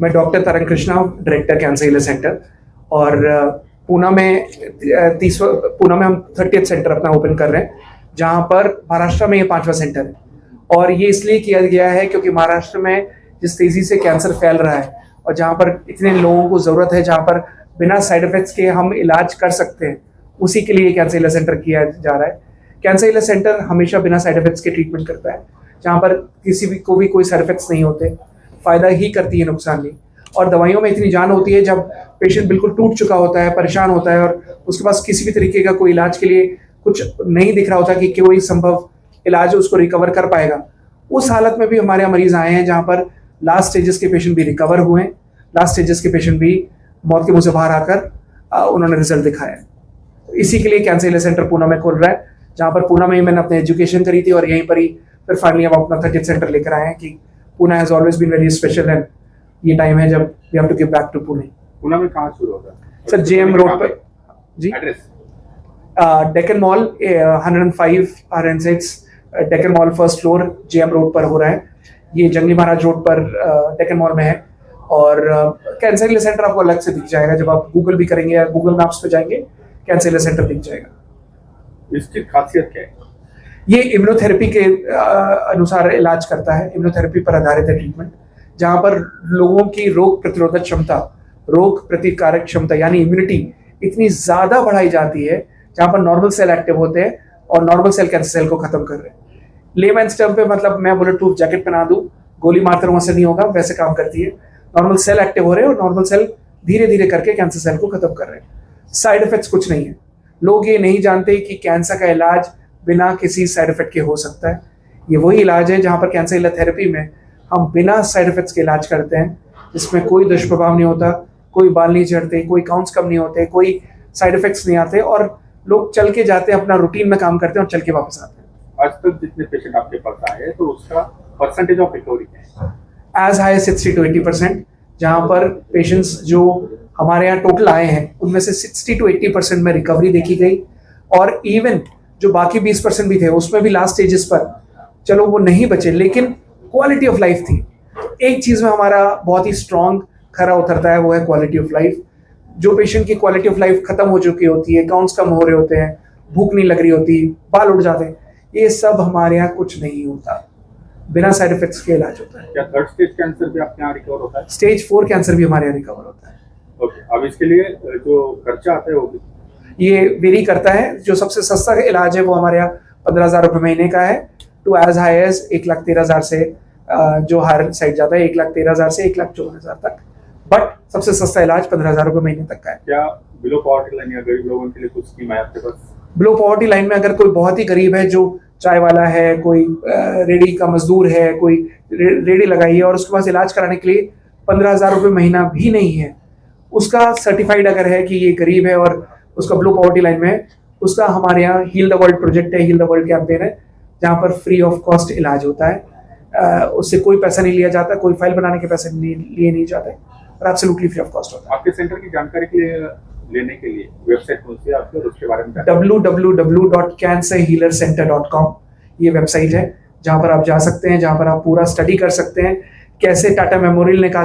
मैं डॉक्टर तरंग Krishna, director cancer healer centre. और पूना में हम 30th सेंटर अपना ओपन कर रहे हैं, जहाँ पर महाराष्ट्र में ये 5वां सेंटर है। और ये इसलिए किया गया है क्योंकि महाराष्ट्र में जिस तेज़ी से कैंसर फैल रहा है और जहाँ पर इतने लोगों को ज़रूरत है, जहाँ पर बिना साइड इफ़ेक्ट्स के हम इलाज कर सकते हैं, उसी के लिए कैंसर हीलर सेंटर किया जा रहा है। कैंसर हीलर सेंटर हमेशा बिना साइड इफ़ेक्ट्स के ट्रीटमेंट करता है, जहाँ पर किसी भी को भी कोई साइड इफ़ेक्ट्स नहीं होते, फ़ायदा ही करती है, नुकसान नहीं। और दवाइयों में इतनी जान होती है, जब पेशेंट बिल्कुल टूट चुका होता है, परेशान होता है और उसके पास किसी भी तरीके का कोई इलाज के लिए कुछ नहीं दिख रहा होता कि कोई संभव इलाज उसको रिकवर कर पाएगा, उस हालत में भी हमारे यहाँ मरीज आए हैं, जहाँ पर लास्ट स्टेजेस के पेशेंट भी रिकवर हुए हैं, लास्ट स्टेजेस के पेशेंट भी मौत के मुंह से बाहर आकर उन्होंने रिजल्ट दिखाया है। तो इसी के लिए कैंसर हीलर सेंटर पूना में खुल रहा है, जहाँ पर पूना में ही मैंने अपनी एजुकेशन करी थी और यहीं पर ही फिर फाइनली हम अपना 30th सेंटर लेकर आए हैं कि Poona has always been very special and ये टाइम है जब we have to give back to Pune. Poona में कहाँ शुरू होगा सर? जेएम रोड पर जी, Deccan mall 105 106 Deccan mall first floor JM road पर हो रहा है। ये जंगली महाराज रोड पर डेक्कन मॉल में है। और कैंसर हीलर सेंटर आपको अलग से दिख जाएगा, जब आप गूगल भी करेंगे या गूगल मैप्स पे जाएंगे कैंसर हीलर सेंटर दिख जाएगा। इसकी खासियत क्या है? ये इम्यूनोथेरेपी के अनुसार इलाज करता है, इम्यूनोथेरेपी पर आधारित है ट्रीटमेंट, जहाँ पर लोगों की रोग प्रतिरोधक क्षमता, रोग प्रतिकारक क्षमता यानी इम्यूनिटी इतनी ज़्यादा बढ़ाई जाती है, जहाँ पर नॉर्मल सेल एक्टिव होते हैं और नॉर्मल सेल कैंसर सेल को खत्म कर रहे हैं। लेमैन्स टर्म पे मतलब मैं बुलेट प्रूफ जैकेट पहना दूं, गोली मारते रहूं, से नहीं होगा, वैसे काम करती है। नॉर्मल सेल एक्टिव हो रहे हैं और नॉर्मल सेल धीरे धीरे करके कैंसर सेल को खत्म कर रहे हैं। साइड इफेक्ट्स कुछ नहीं है। लोग ये नहीं जानते कि कैंसर का इलाज बिना किसी साइड इफेक्ट के हो सकता है। ये वही इलाज है जहाँ पर कैंसर हीलर थेरेपी में हम बिना साइड इफेक्ट्स के इलाज करते हैं, जिसमें कोई दुष्प्रभाव नहीं होता, कोई बाल नहीं झड़ते, कोई काउंट्स कम नहीं होते, कोई साइड इफेक्ट्स नहीं आते और लोग चल के जाते हैं, अपना रूटीन में काम करते हैं और चल के वापस आते हैं। आज तक जितने पेशेंट आपके पास आए हैं तो उसका परसेंटेज ऑफ रिकवरी क्या है? एज हाई 60 to 80%, जहाँ पर पेशेंट्स जो हमारे यहाँ टोटल आए हैं उनमें से 60 to 80% में रिकवरी देखी गई। और इवन जो बाकी 20% भी थे उसमें भी लास्ट स्टेजेस पर चलो वो नहीं बचे, लेकिन क्वालिटी ऑफ लाइफ थी। एक चीज़ में हमारा बहुत ही स्ट्रॉन्ग खरा उतरता है, वो है क्वालिटी ऑफ लाइफ। जो पेशेंट की क्वालिटी ऑफ लाइफ खत्म हो चुकी होती है, काउंट्स कम हो रहे होते हैं, भूख नहीं लग रही होती, बाल उड़ जाते हैं, ये सब हमारे यहाँ कुछ नहीं होता, बिना साइड इफेक्ट्स के इलाज होता है। क्या थर्ड स्टेज कैंसर भी आपके यहाँ रिकवर होता है? स्टेज 4 कैंसर भी हमारे यहाँ रिकवर होता है। ओके, अब इसके लिए जो खर्चा आता है वो ये वेरी करता है। जो सबसे सस्ता इलाज है वो हमारे यहाँ 15,000 रुपये महीने का है, टू एज हाई एज 1,13,000 से जो हर साइड जाता है 1,13,000 से 1,54,000 तक। बट सबसे सस्ता इलाज 15,000 रुपये महीने तक का है। क्या बिलो पॉवर्टी लाइन या गरीब लोगों के लिए कुछ स्कीम है आपके पास? बिलो पॉवर्टी लाइन में अगर कोई बहुत ही गरीब है, जो चाय वाला है, कोई रेडी का मजदूर है, कोई रेडी लगाई है और उसके पास इलाज कराने के लिए 15,000 रुपये महीना भी नहीं है, उसका सर्टिफाइड अगर है कि ये गरीब है और उसका बिलो पॉवर्टी लाइन में है, उसका हमारे यहाँ हील द वर्ल्ड प्रोजेक्ट है, हील द वर्ल्ड कैंपेन है, जहाँ पर फ्री ऑफ कॉस्ट इलाज होता है। उससे कोई पैसा नहीं लिया जाता, कोई फाइल बनाने के पैसे लिए नहीं जाते और एब्सोल्युटली फ्री ऑफ कॉस्ट होता है। आपके सेंटर की जानकारी के लिए लेने के लिए वेबसाइट कौन सी है आपकी और उसके बारे में? www.cancerhealercenter.com ये वेबसाइट है, जहाँ पर आप जा सकते हैं, जहाँ पर आप पूरा स्टडी कर सकते हैं कैसे टाटा मेमोरियल ने कहा